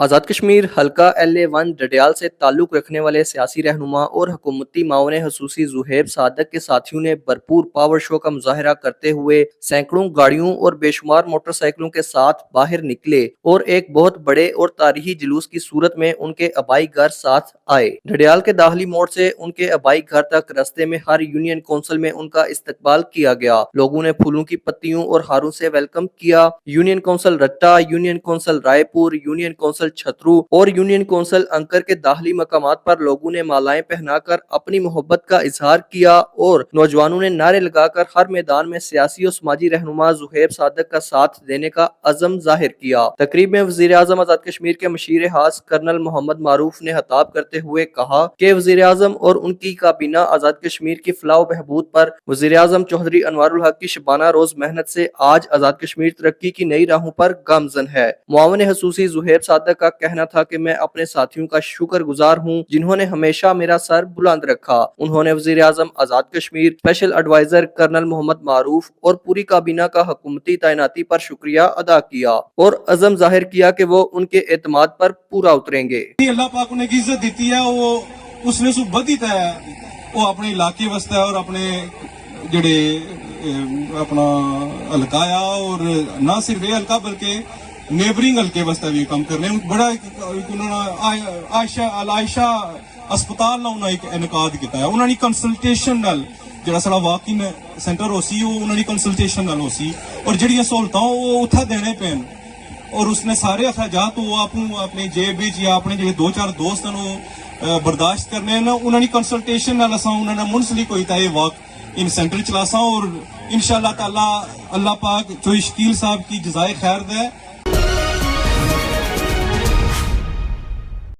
آزاد کشمیر حلقہ LA1 ڈڈیال سے تعلق رکھنے والے سیاسی رہنما اور حکومتی معاون خصوصی زہیب صادق کے ساتھیوں نے بھرپور پاور شو کا مظاہرہ کرتے ہوئے سینکڑوں گاڑیوں اور بے شمار موٹر سائیکلوں کے ساتھ باہر نکلے اور ایک بہت بڑے اور تاریخی جلوس کی صورت میں ان کے آبائی گھر ساتھ آئے۔ ڈڈیال کے داخلی موڑ سے ان کے آبائی گھر تک راستے میں ہر یونین کونسل میں ان کا استقبال کیا گیا۔ لوگوں نے پھولوں کی پتیوں اور ہاروں سے ویلکم کیا۔ یونین کونسل رٹا، یونین کونسل رائے پور، یونین کونسل چھترو اور یونین کونسل انکر کے داخلی مقامات پر لوگوں نے مالائیں پہنا کر اپنی محبت کا اظہار کیا اور نوجوانوں نے نعرے لگا کر ہر میدان میں سیاسی اور سماجی رہنما زہیب صادق کا ساتھ دینے کا عزم ظاہر کیا۔ تقریب میں وزیر اعظم آزاد کشمیر کے مشیر خاص کرنل محمد معروف نے خطاب کرتے ہوئے کہا کہ وزیر اعظم اور ان کی کابینہ آزاد کشمیر کی فلاح و بہبود پر وزیر اعظم چودھری انوار الحق کی شبانہ روز محنت سے آج آزاد کشمیر ترقی کی نئی راہوں پر گامزن ہے۔ معاون خصوصی زہیب صادق کا کہنا تھا کہ میں اپنے ساتھیوں کا شکر گزار ہوں جنہوں نے ہمیشہ میرا سر بلند رکھا۔ انہوں نے وزیر اعظم Azad Kashmir, special advisor colonel محمد معروف اور پوری کابینہ کا حکومتی تعیناتی پر شکریہ ادا کیا اور عزم ظاہر کیا کہ وہ ان کے اعتماد پر پورا اتریں گے۔ اللہ پاک نے عزت دیتی ہے، وہ اس نے سو بدیتا ہے، وہ اپنے علاقے واسطے اور اپنے جڑے اپنا حلقہ اور نہ صرف یہ حلقہ بلکہ نیبرنگ حلقے واسطے بھی کام کر رہے ہیں۔ بڑا انہوں نے عائشہ اسپتال نہ ایک انعقاد کیتا ہے، انہوں نے کنسلٹیشن نال جڑا سڑا واکنگ سینٹر ہو سی وہ انہوں نے کنسلٹیشن نال ہو سی اور جڑیاں سہولتاں وہ اتھا دینے پین اور اس نے سارے اخراجات وہ اپنی جیب یا اپنے جڑے دو چار دوست ہیں برداشت کرنے ہیں، انہوں نے کنسلٹیشن نال اساں انہوں نے منسلک ہوئی تھا یہ واک ان سینٹر چلاساں اور انشاءاللہ تعالی اللہ پاک چوئی شکیل صاحب کی جزائے خیر دے۔